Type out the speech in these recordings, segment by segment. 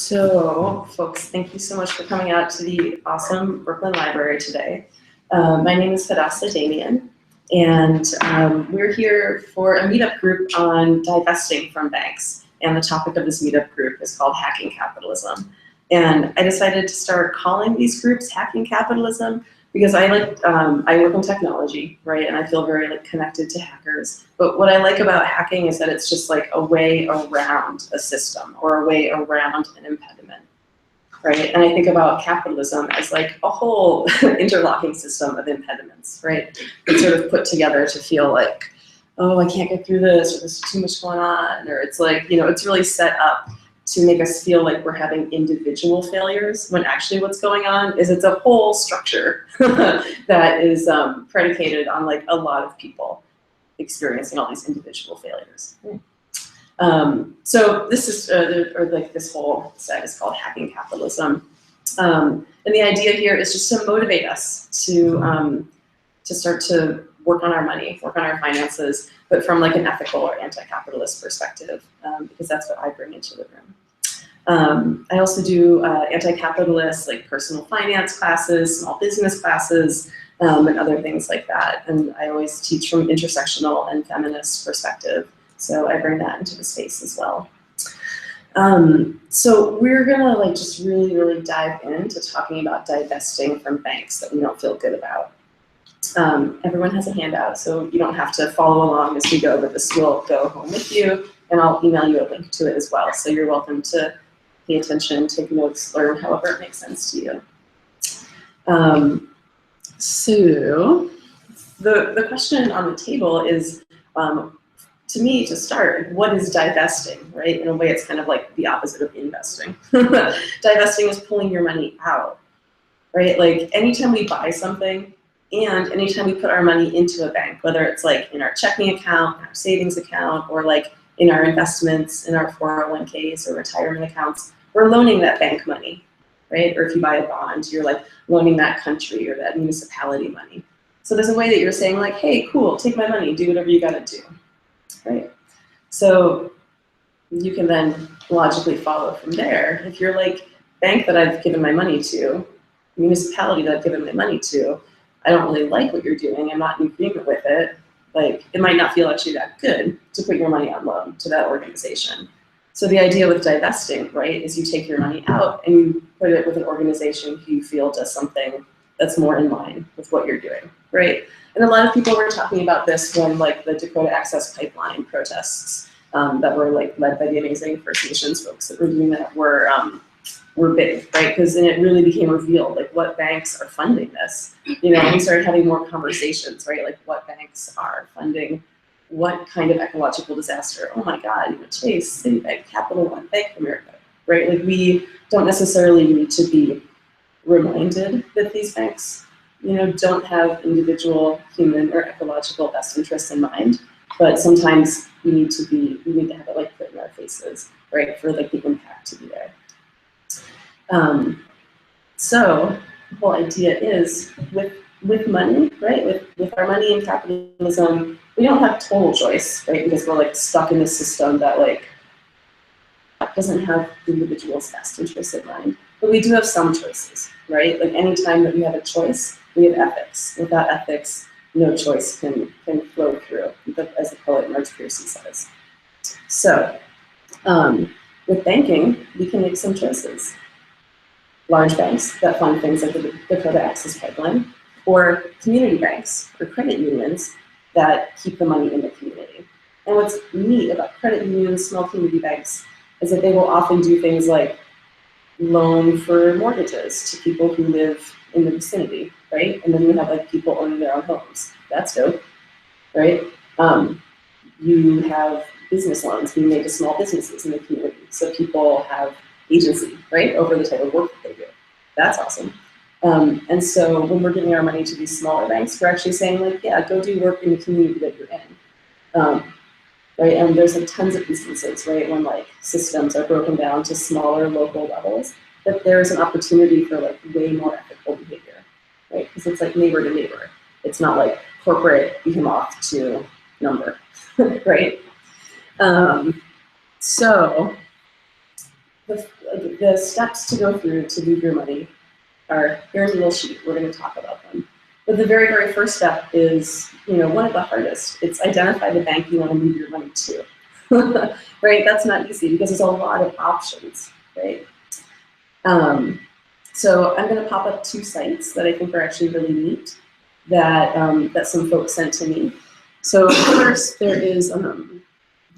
So, folks, thank you so much for coming out to the awesome Brooklyn Library today. My name is Hadassah, Damien, and we're here for a meetup group on divesting from banks. And the topic of this meetup group is called Hacking Capitalism. And I decided to start calling these groups Hacking Capitalism because I work in technology, right? And I feel very connected to hackers. But what I like about hacking is that it's just like a way around a system or a way around an impediment, right? And I think about capitalism as like a whole interlocking system of impediments, right? It's sort of put together to feel like, oh, I can't get through this, or there's too much going on, or it's like, it's really set up to make us feel like we're having individual failures, when actually what's going on is it's a whole structure that is predicated on like a lot of people experiencing all these individual failures. So this is, this whole set is called Hacking Capitalism. And the idea here is just to motivate us to start to work on our money, work on our finances, but from like an ethical or anti-capitalist perspective, because that's what I bring into the room. I also do anti-capitalist, like personal finance classes, small business classes, and other things like that. And I always teach from intersectional and feminist perspective. So I bring that into the space as well. So we're gonna just really, really dive into talking about divesting from banks that we don't feel good about. Everyone has a handout, so you don't have to follow along as we go, but this will go home with you, and I'll email you a link to it as well. So you're welcome to pay attention, take notes, learn however it makes sense to you. So the question on the table is, to me, to start, what is divesting, right? In a way, it's kind of like the opposite of investing. Divesting is pulling your money out, right? Like anytime we buy something, and anytime we put our money into a bank, whether it's like in our checking account, our savings account, or like in our investments, in our 401ks or retirement accounts, we're loaning that bank money, right? Or if you buy a bond, you're like loaning that country or that municipality money. So there's a way that you're saying like, hey, cool, take my money, do whatever you gotta do, right? So you can then logically follow from there. If you're like, bank that I've given my money to, municipality that I've given my money to, I don't really like what you're doing, I'm not in agreement with it, like it might not feel actually that good to put your money on loan to that organization. So the idea with divesting, right, is you take your money out and you put it with an organization who you feel does something that's more in line with what you're doing, right? And a lot of people were talking about this when like the Dakota Access Pipeline protests that were like led by the amazing First Nations folks that were doing that were big, right? Because then it really became revealed like what banks are funding this. And we started having more conversations, right? Like what banks are funding what kind of ecological disaster. Oh my God, Chase, Citibank, Capital One, Bank of America, right? Like we don't necessarily need to be reminded that these banks, don't have individual human or ecological best interests in mind, but sometimes we need to have it like put in our faces, right? For like the impact to be there. So the whole idea is with money, right? With our money in capitalism, we don't have total choice, right? Because we're like stuck in this system that like doesn't have individuals' best interests in mind. But we do have some choices, right? Like any time that we have a choice, we have ethics. Without ethics, no choice can flow through, as the poet Marge Piercy says. So with banking, we can make some choices. Large banks that fund things like the Dakota Access Pipeline, or community banks or credit unions that keep the money in the community. And what's neat about credit unions, small community banks, is that they will often do things like loan for mortgages to people who live in the vicinity, right? And then you have like people owning their own homes. That's dope, right? You have business loans being made to small businesses in the community. So people have agency, right, over the type of work that they do. That's awesome. And so when we're giving our money to these smaller banks, we're actually saying like, yeah, go do work in the community that you're in, right? And there's like tons of instances, right, when like systems are broken down to smaller local levels, that there's an opportunity for like way more ethical behavior, right? Because it's like neighbor to neighbor. It's not like corporate behemoth to number, right? So the steps to go through to move your money are, here's a little sheet, we're going to talk about them. But the very, very first step is, one of the hardest. It's identify the bank you want to move your money to, right? That's not easy because there's a lot of options, right? So I'm going to pop up 2 sites that I think are actually really neat that, that some folks sent to me. So first there is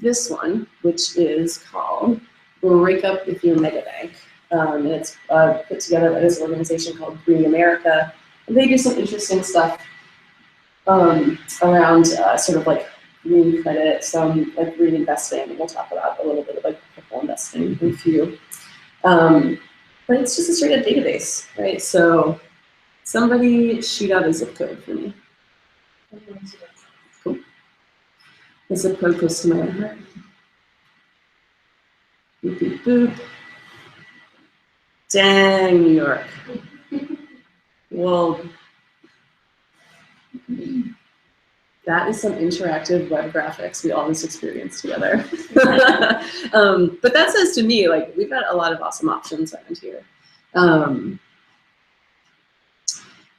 this one, which is called Break Up With Your Mega Bank. And it's put together by this organization called Green America. And they do some interesting stuff around sort of like green credit, some like green investing, and we'll talk about a little bit of like purple investing in a few. But it's just a straight up database, right? So somebody shoot out a zip code for me. Cool. The zip code goes to my heart. Boop, boop, boop. Dang, New York. Well, that is some interactive web graphics we all just experienced together. But that says to me, like, we've got a lot of awesome options around here.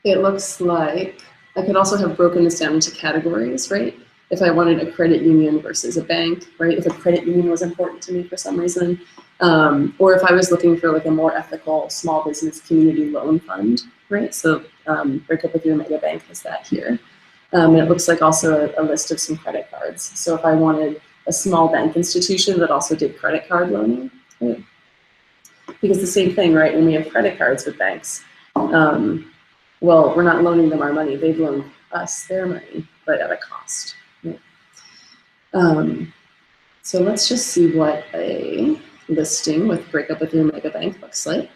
It looks like I could also have broken this down into categories, right? If I wanted a credit union versus a bank, right? If a credit union was important to me for some reason, or if I was looking for like a more ethical small business community loan fund, right? So Break Up With Your Mega Bank has that here. And it looks like also a list of some credit cards. So if I wanted a small bank institution that also did credit card loaning, right? Because the same thing, right? When we have credit cards with banks, well, we're not loaning them our money, they've loaned us their money, but at a cost. Right? So let's just see what a listing with Break Up With Your Mega Bank looks like.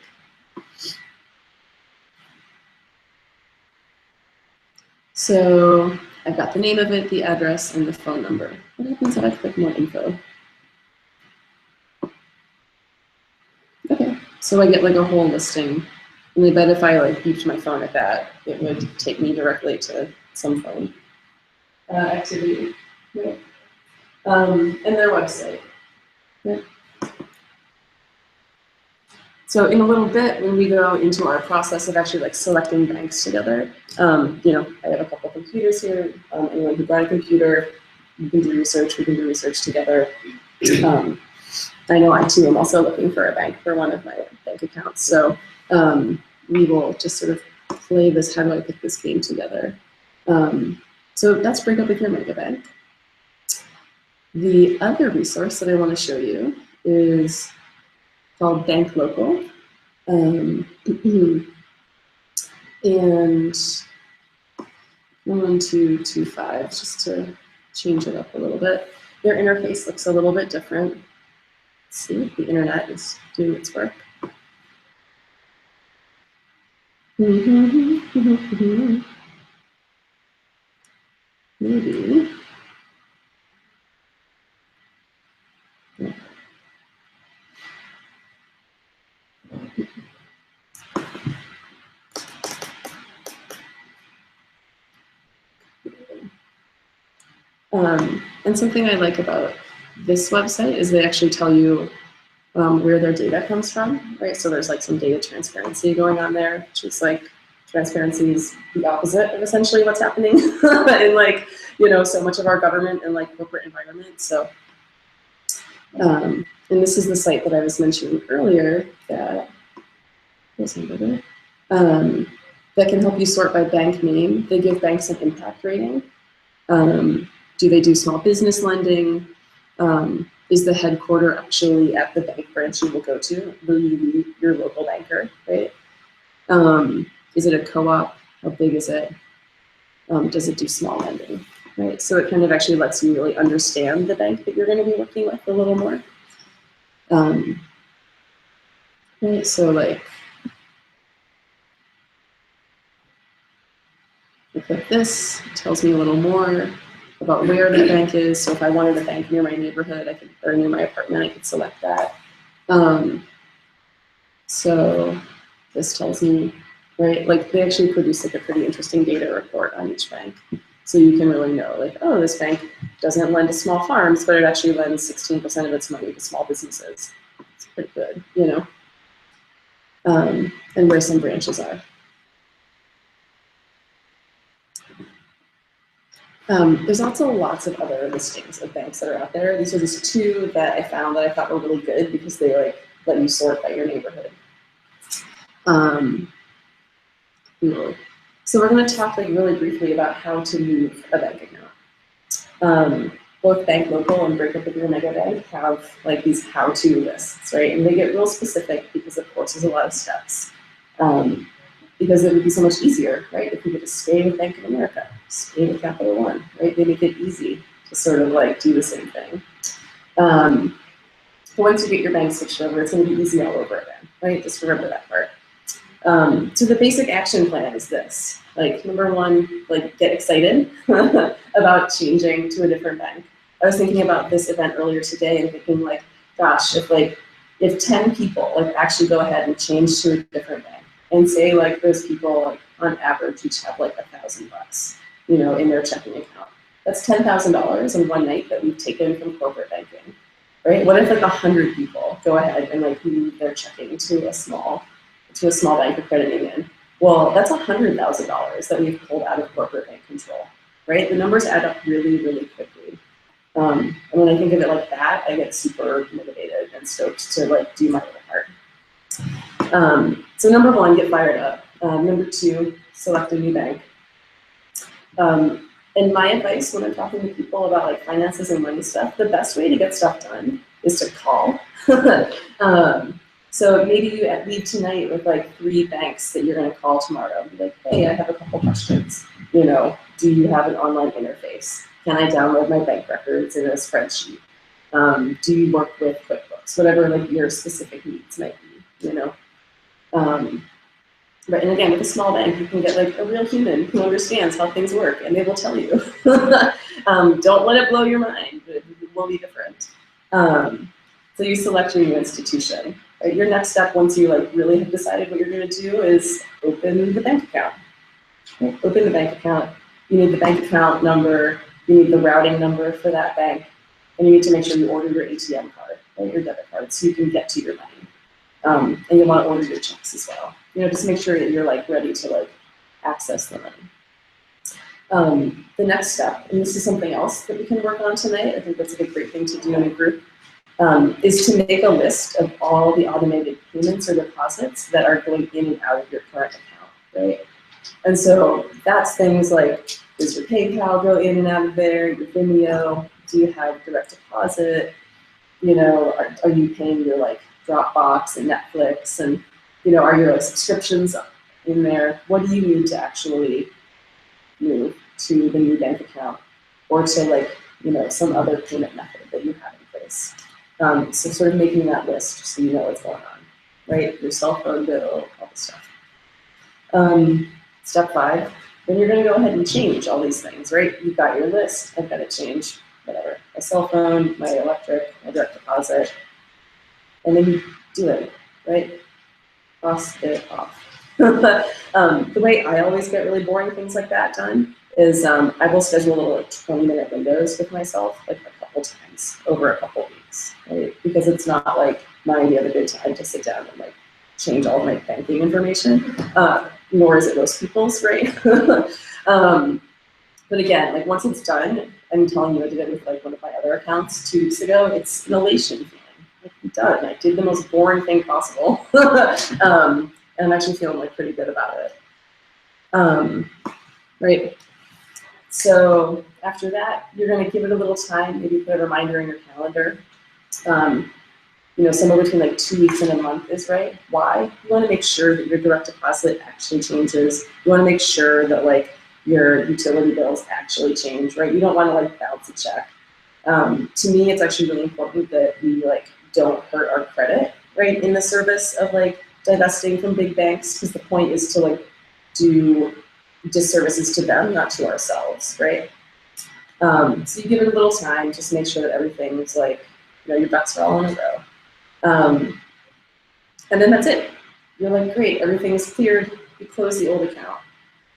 So I've got the name of it, the address, and the phone number. What happens if I click more info? Okay, so I get like a whole listing. And I bet if I like beeped my phone at that, it would take me directly to some phone activity. Right. And their website. Right. So in a little bit, when we go into our process of actually like selecting banks together, I have a couple computers here. Anyone who brought a computer, you can do research. We can do research together. I know I too am also looking for a bank for one of my bank accounts. So we will just sort of play this, how do I pick this game together? So that's Break Up With Your Mega Bank. The other resource that I want to show you is called Bank Local. And 1225, just to change it up a little bit. Their interface looks a little bit different. Let's see if the internet is doing its work. Maybe. Yeah. And something I like about this website is they actually tell you where their data comes from, right? So there's like some data transparency going on there, which is like, transparency is the opposite of essentially what's happening in like, so much of our government and like corporate environment. So, and this is the site that I was mentioning earlier that, that can help you sort by bank name. They give banks an impact rating. Do they do small business lending? Is the headquarter actually at the bank branch you will go to? Will you be your local banker, right? Is it a co-op? How big is it? Does it do small lending, right? So it kind of actually lets you really understand the bank that you're going to be working with a little more. Right, so like, I click this, it tells me a little more about where the bank is. So if I wanted a bank near my neighborhood, or near my apartment, I could select that. So this tells me, right, like they actually produce like a pretty interesting data report on each bank. So you can really know, like, oh, this bank doesn't lend to small farms, but it actually lends 16% of its money to small businesses. It's pretty good, you know, and where some branches are. There's also lots of other listings of banks that are out there. These are just two that I found that I thought were really good because they like let you sort by your neighborhood. So we're going to talk like really briefly about how to move a bank account. Both Bank Local and Breakup with Your Mega Bank have like these how-to lists, right? And they get real specific because of course there's a lot of steps. Because it would be so much easier, right? If we could just stay with Bank of America, stay with Capital One, right? They make it easy to sort of like do the same thing. Once you get your bank switched over, it's going to be easy all over again, right? Just remember that part. So the basic action plan is this. Like, number one, like get excited about changing to a different bank. I was thinking about this event earlier today and thinking like, gosh, if 10 people like actually go ahead and change to a different bank and say like those people like on average each have like $1,000, you know, in their checking account. That's $10,000 in one night that we've taken from corporate banking, right? What if like 100 people go ahead and like move their checking to a small bank or credit union? Well, that's $100,000 that we've pulled out of corporate bank control, right? The numbers add up really, really quickly. And when I think of it like that, I get super motivated and stoked to like do my little part. So number one, get fired up. Number two, select a new bank. And my advice when I'm talking to people about like finances and money stuff, the best way to get stuff done is to call. So maybe you leave tonight with like 3 banks that you're going to call tomorrow. Be like, hey, I have a couple questions. You know, do you have an online interface? Can I download my bank records in a spreadsheet? Do you work with QuickBooks? Whatever like your specific needs might be, you know. Right, and again, with a small bank, you can get like a real human who understands how things work, and they will tell you. Don't let it blow your mind. It will be different. So you select your new institution. Right? Your next step, once you like really have decided what you're going to do, is open the bank account. Right? Open the bank account. You need the bank account number. You need the routing number for that bank, and you need to make sure you order your ATM card, right, your debit card, so you can get to your money. And you want to order your checks as well. You know, just make sure that you're like ready to like access the money. The next step, and this is something else that we can work on tonight, I think that's a great thing to do in a group, is to make a list of all the automated payments or deposits that are going in and out of your current account, right? And so that's things like, does your PayPal go in and out of there, your Vimeo, do you have direct deposit, you know, are you paying your like Dropbox and Netflix, and you know, are your like, subscriptions in there? What do you need to actually move to the new bank account, or to like, you know, some other payment method that you have in place? So sort of making that list so you know what's going on, right? Your cell phone bill, all this stuff. Step 5, then you're going to go ahead and change all these things, right? You've got your list. I've got to change whatever, my cell phone, my electric, my direct deposit, and then you do it, right? Cross it off. The way I always get really boring things like that done is I will schedule little like 20-minute windows with myself like a couple times over a couple weeks, right? Because it's not like my idea of a good time to sit down and like change all my banking information, nor is it most people's, right? But again, like once it's done, I'm telling you, I did it with like one of my other accounts 2 weeks ago. It's an elation feeling. Like, I'm done. I did the most boring thing possible, and I'm actually feeling like pretty good about it. Right. So after that, you're going to give it a little time. Maybe put a reminder in your calendar. You know, somewhere between like 2 weeks and a month is right. Why? You want to make sure that your direct deposit actually changes. You want to make sure that like your utility bills actually change, right? You don't want to like bounce a check. To me, it's actually really important that we like don't hurt our credit, right, in the service of like divesting from big banks, because the point is to like do disservices to them, not to ourselves, right? So you give it a little time, just make sure that everything's like, you know, your ducks are all in a row. And then that's it. You're like, great, everything's cleared. You close the old account,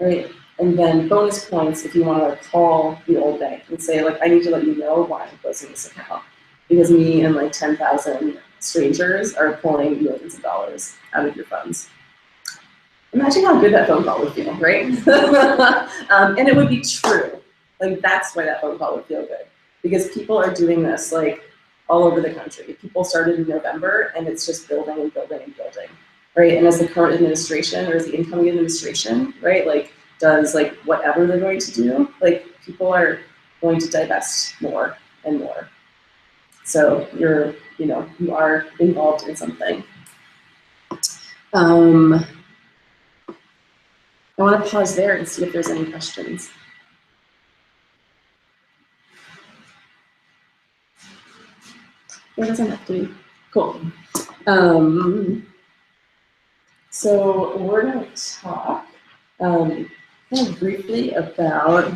right? And then bonus points if you want to like call the old bank and say like, I need to let you know why I'm closing this account, because me and like 10,000 strangers are pulling millions of dollars out of your funds. Imagine how good that phone call would feel, right? And it would be true. Like, that's why that phone call would feel good. Because people are doing this, like, all over the country. People started in November, and it's just building and building and building, right? And as the current administration, or as the incoming administration, right, like, does, like, whatever they're going to do, like, people are going to divest more and more. So you're, you are involved in something. I want to pause there and see if there's any questions. It doesn't have to be. Cool. So we're going to talk kind of briefly about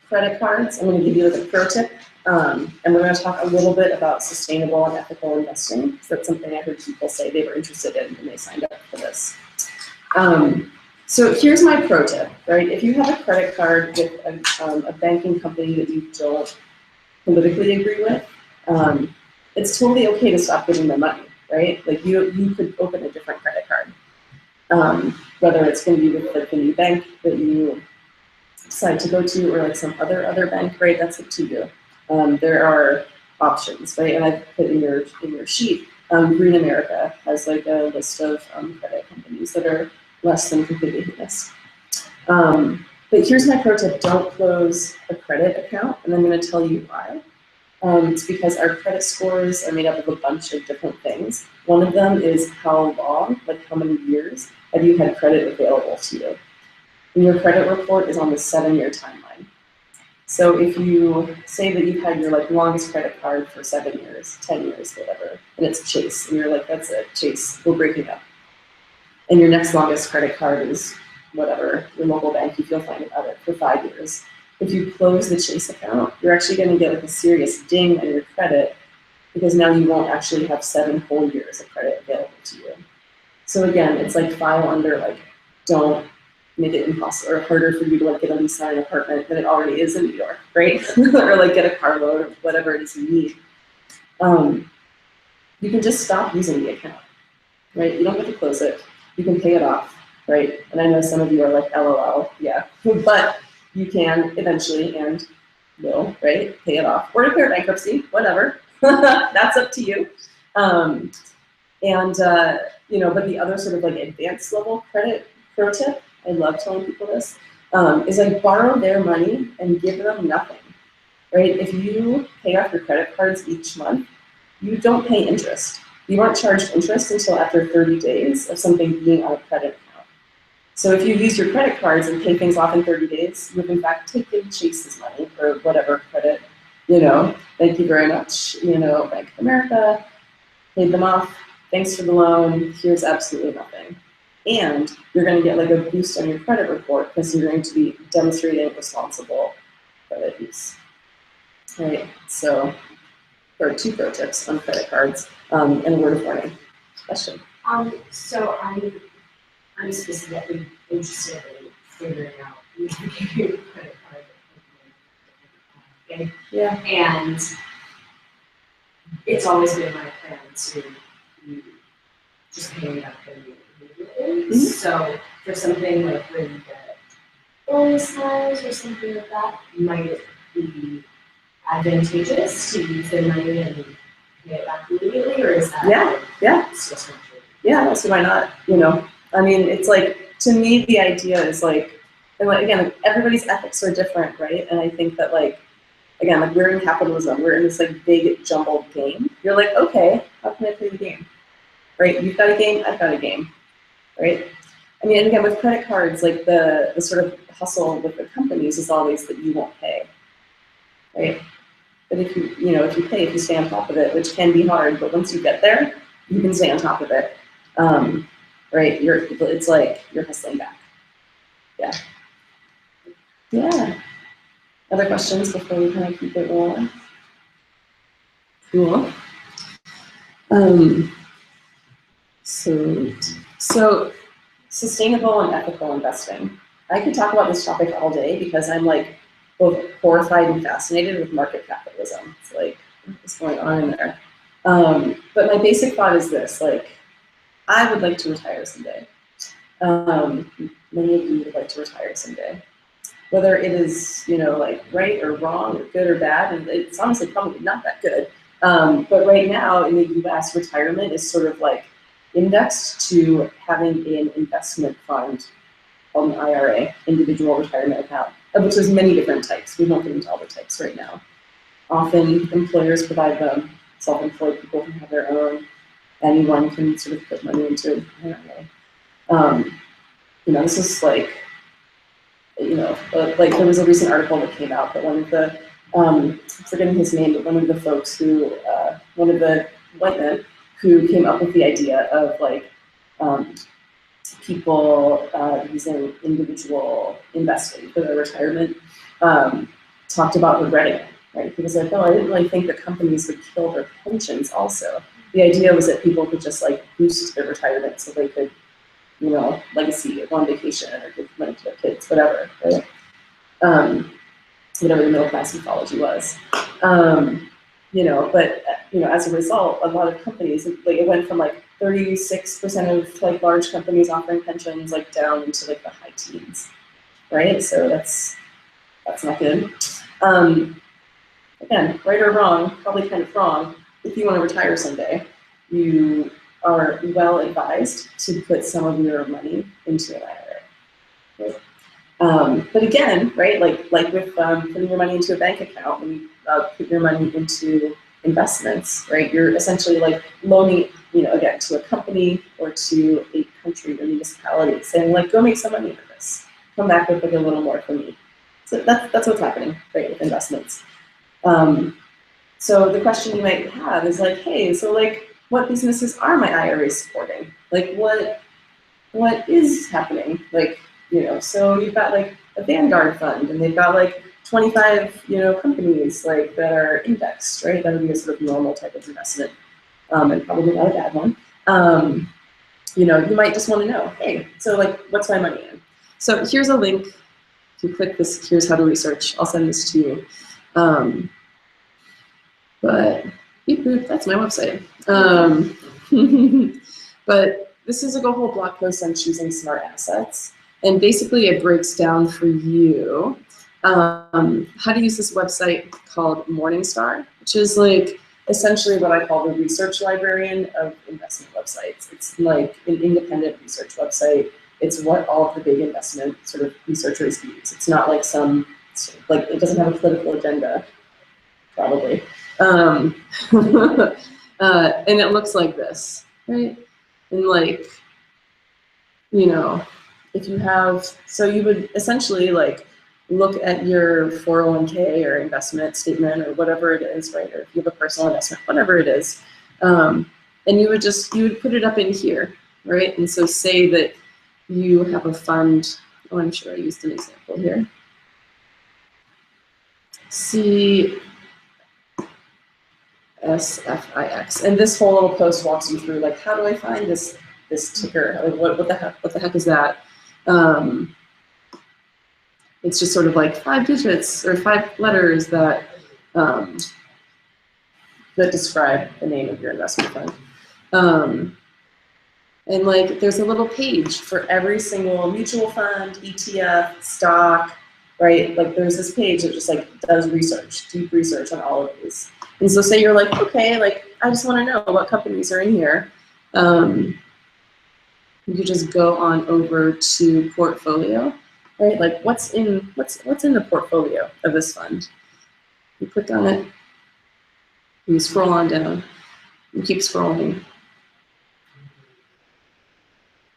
credit cards. I'm going to give you like a pro tip. And we're going to talk a little bit about sustainable and ethical investing, because that's something I heard people say they were interested in when they signed up for this. So here's my pro tip, right? If you have a credit card with a banking company that you don't politically agree with, it's totally okay to stop giving them money, right? Like you could open a different credit card, whether it's going to be with like the new bank that you decide to go to, or like some other bank, right? That's up to you. There are options, right? And I've put in your sheet, Green America has like a list of credit companies that are less than completely heinous. But here's my pro tip: don't close a credit account, and I'm going to tell you why. It's because our credit scores are made up of a bunch of different things. One of them is how long, like how many years, have you had credit available to you. And your credit report is on the 7-year timeline. So if you say that you've had your like longest credit card for 7 years, 10 years, whatever, and it's Chase, and you're like, that's it, Chase, we're breaking up. And your next longest credit card is whatever, your local bank, you feel fine about it for 5 years. If you close the Chase account, you're actually going to get like a serious ding on your credit, because now you won't actually have 7 whole years of credit available to you. So again, it's like file under like, don't make it impossible or harder for you to like get a lease on an apartment than it already is in New York, right? Or like get a car loan or whatever it is you need. You can just stop using the account, right? You don't have to close it. You can pay it off, right? And I know some of you are like, LOL, yeah, but you can eventually and will, right? Pay it off or declare bankruptcy, whatever. That's up to you. But the other sort of like advanced level credit pro tip, I love telling people this, is like borrow their money and give them nothing, right? If you pay off your credit cards each month, you don't pay interest. You aren't charged interest until after 30 days of something being on a credit account. So if you use your credit cards and pay things off in 30 days, you've in fact taken Chase's money or whatever credit, thank you very much, Bank of America, paid them off, thanks for the loan, here's absolutely nothing. And you're going to get like a boost on your credit report because you're going to be demonstrating responsible credit use. Right, so there are 2 pro tips on credit cards and a word of warning. Question? So I'm specifically interested in figuring out your credit card. Okay? Yeah. And it's always been my plan to just pay it up immediately. Mm-hmm. So for something like where you get bonus miles or something like that, might it be advantageous to use their money and pay it back immediately, or is that just not true? Yeah, so why not? I mean, it's like, to me, the idea is like, and like, again, like, everybody's ethics are different, right? And I think that like, again, like we're in capitalism, we're in this like big jumbled game. You're like, okay, how can I play the game? Right? You've got a game, I've got a game, right? I mean, and again, with credit cards, like the sort of hustle with the companies is always that you won't pay, right? But if you pay, if you stay on top of it, which can be hard, but once you get there, you can stay on top of it, right? It's like you're hustling back. Yeah. Yeah. Other questions before we kind of keep it rolling? Cool. So sustainable and ethical investing. I could talk about this topic all day because I'm like both horrified and fascinated with market capitalism. It's like, what's going on in there? But my basic thought is this, like, I would like to retire someday. Many of you would like to retire someday. Whether it is, you know, like right or wrong or good or bad, and it's honestly probably not that good. But right now in the US, retirement is sort of like indexed to having an investment fund called an IRA, individual retirement account, of which there's many different types. We won't get into all the types right now. Often employers provide them, self-employed people can have their own, anyone can sort of put money into an IRA. You know, this is like, you know, like there was a recent article that came out that one of the, I'm forgetting his name, but one of the folks who, one of the white men who came up with the idea of like people using individual investing for their retirement, talked about regretting it, right? He was like, oh, I didn't really think that companies would kill their pensions also. The idea was that people could just like boost their retirement so they could, you know, legacy or go on vacation or give money to their kids, whatever, right? Whatever the middle class mythology was. You know, but you know, as a result, a lot of companies, like it went from like 36% of like large companies offering pensions like down into like the high teens, right? So that's not good. Again, right or wrong, probably kind of wrong. If you want to retire someday, you are well advised to put some of your money into an IRA. Right? But again, right, like with putting your money into a bank account, when you put your money into investments, right, you're essentially like loaning, you know, again, to a company or to a country or municipality, saying like, go make some money for this. Come back with like a little more for me. So that's what's happening, right, with investments. So the question you might have is like, hey, so like, what businesses are my IRAs supporting? Like, what is happening? Like, you know, so you've got like a Vanguard fund, and they've got like 25, you know, companies like that are indexed, right? That would be a sort of normal type of investment, and probably not a bad one. You know, you might just want to know, hey, so like, what's my money in? So here's a link. If you click this, here's how to research. I'll send this to you. But beep, boop, that's my website. But this is like a whole blog post on choosing smart assets. And basically it breaks down for you how to use this website called Morningstar, which is like essentially what I call the research librarian of investment websites. It's like an independent research website. It's what all of the big investment sort of researchers use. It's not like some, like it doesn't have a political agenda, probably. And it looks like this, right? And like, you know, if you have, so you would essentially like look at your 401k or investment statement or whatever it is, right? Or if you have a personal investment, whatever it is. And you would put it up in here, right? And so say that you have a fund, oh, I'm sure I used an example here. CSFIX, and this whole little post walks you through like, how do I find this ticker? Like, what the heck is that? It's just sort of like 5 digits or 5 letters that that describe the name of your investment fund. And like, there's a little page for every single mutual fund, ETF, stock, right? Like there's this page that just like does research, deep research on all of these. And so say you're like, okay, like I just want to know what companies are in here. You just go on over to portfolio, right? Like what's in the portfolio of this fund? You click on it, you scroll on down, you keep scrolling.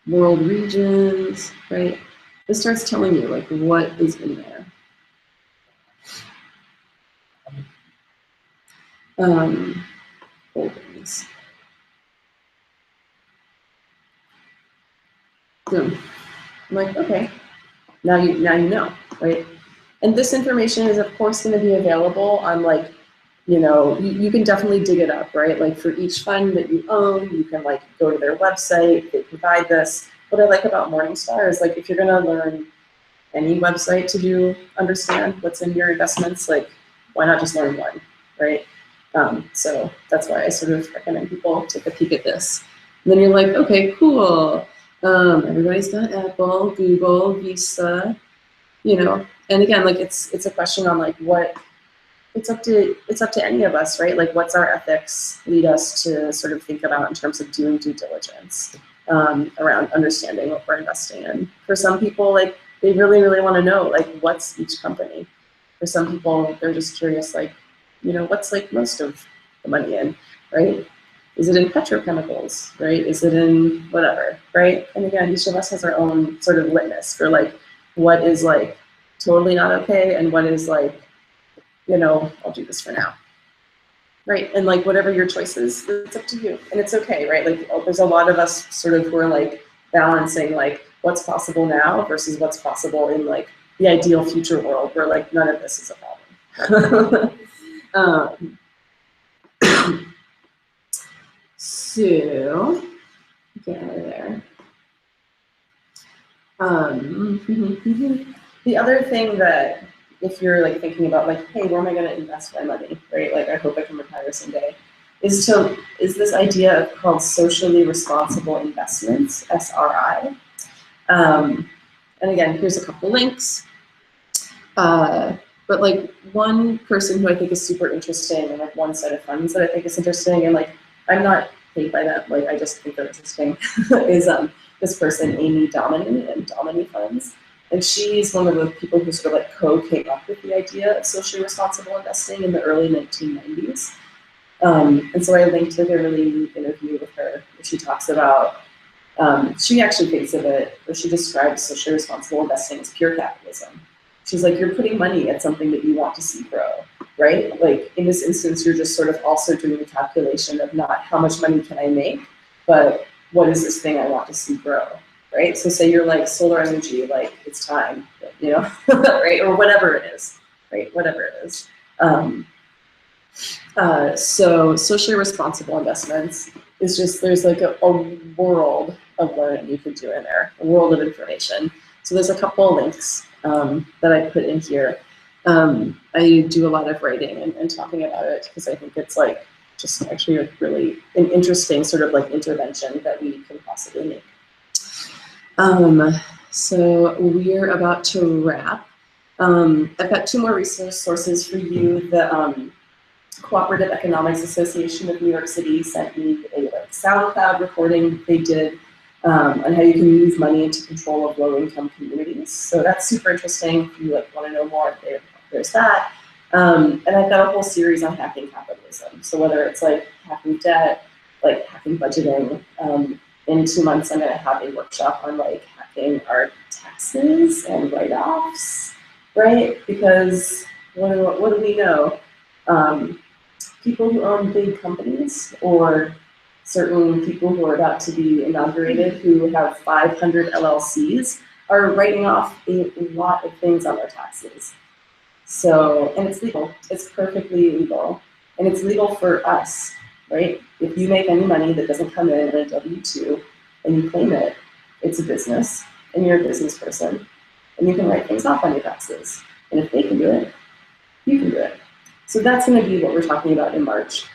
World regions, right? This starts telling you like what is in there. Holdings. Boom. I'm like, okay, now you know, right? And this information is of course going to be available on like, you know, you can definitely dig it up, right? Like for each fund that you own, you can like go to their website, they provide this. What I like about Morningstar is like, if you're gonna learn any website to understand what's in your investments, like why not just learn one, right? So that's why I sort of recommend people take a peek at this. And then you're like, okay, cool. Everybody's got Apple, Google, Visa, you know. And again, like it's a question on like what it's up to any of us, right? Like what's our ethics lead us to sort of think about in terms of doing due diligence around understanding what we're investing in. For some people, like they really, really want to know like what's each company. For some people, they're just curious, like, you know, what's like most of the money in, right? Is it in petrochemicals, right? Is it in whatever, right? And again, each of us has our own sort of litmus for like what is like totally not okay and what is like, you know, I'll do this for now, right? And like whatever your choice is, it's up to you, and it's okay, right? Like there's a lot of us sort of who are like balancing like what's possible now versus what's possible in like the ideal future world where like none of this is a problem. So get out of there. The other thing that if you're like thinking about like, hey, where am I going to invest my money, right? Like I hope I can retire someday, is this idea called socially responsible investments, SRI. And again, here's a couple links. But like one person who I think is super interesting and like one set of funds that I think is interesting and like I'm not paid by that, like I just think they're interesting, is this person, Amy Damien and Domini Funds. And she's one of the people who sort of like came up with the idea of socially responsible investing in the early 1990s. And so I linked to a really neat interview with her where she talks about, she actually thinks of it, or she describes socially responsible investing as pure capitalism. She's like, you're putting money at something that you want to see grow, right? Like in this instance, you're just sort of also doing the calculation of not how much money can I make, but what is this thing I want to see grow, right? So say you're like solar energy, like it's time, you know, right? Or whatever it is, right? Whatever it is. So socially responsible investments is just, there's like a world of learning you could do in there, a world of information. So there's a couple links that I put in here. I do a lot of writing and talking about it because I think it's like just actually a really an interesting sort of like intervention that we can possibly make. So we're about to wrap. I've got two more resource sources for you. The Cooperative Economics Association of New York City sent me a like SoundCloud recording they did on how you can move money into control of low-income communities. So that's super interesting. If you like want to know more, there's that. And I've got a whole series on hacking capitalism. So whether it's like hacking debt, like hacking budgeting, in 2 months I'm going to have a workshop on like hacking our taxes and write-offs, right? Because what do we know? People who own big companies or certain people who are about to be inaugurated who have 500 LLCs are writing off a lot of things on their taxes. So, and it's legal, it's perfectly legal. And it's legal for us, right? If you make any money that doesn't come in a W-2 and you claim it, it's a business and you're a business person and you can write things off on your taxes. And if they can do it, you can do it. So that's gonna be what we're talking about in March.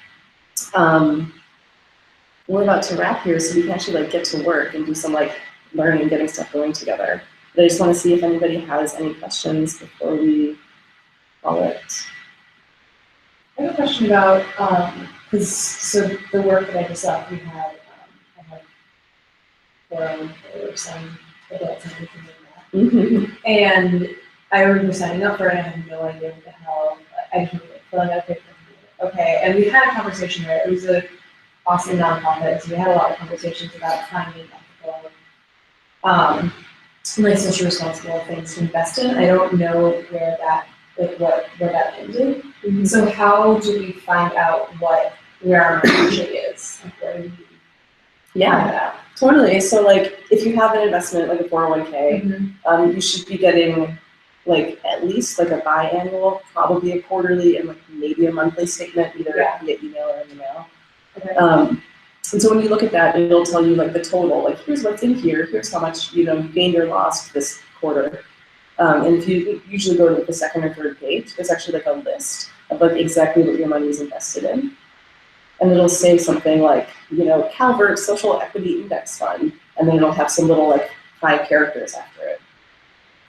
We're about to wrap here so we can actually like get to work and do some like learning and getting stuff going together. But I just wanna see if anybody has any questions before we call it. I have a question about, because so the work that I just left, we had, I had forum or some adults and everything like that. And I remember signing up for it, I had no idea what the hell, I just like filling out paper. Okay, and we had a conversation there. It was an awesome nonprofit, so we had a lot of conversations about finding ethical, like social responsible things to invest in. I don't know where that, like where that ended. So how do we find out where our money actually is? Like where do we find that? Totally. So like if you have an investment like a 401k, you should be getting like at least like a biannual, probably a quarterly, and like maybe a monthly statement, either via email or in the mail. Okay. And so when you look at that, it'll tell you like the total, like here's what's in here, here's how much you gained or lost this quarter. And if you usually go to the second or third page, there's actually like a list of like exactly what your money is invested in. And it'll say something like, you know, Calvert Social Equity Index Fund, and then it'll have some little like 5 characters after it,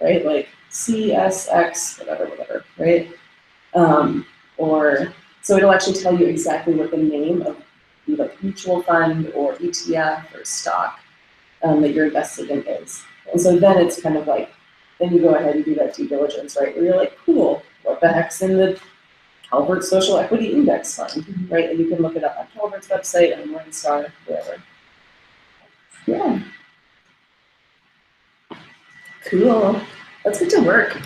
right? Like CSX, whatever, right? Or so it'll actually tell you exactly what the name of the like mutual fund or ETF or stock that you're invested in is. And so then it's kind of like, then you go ahead and do that due diligence, right? Where you're like, cool, what the heck's in the Calvert Social Equity Index Fund, right? And you can look it up on Calvert's website and Morningstar, wherever. Yeah. Cool. Let's get to work.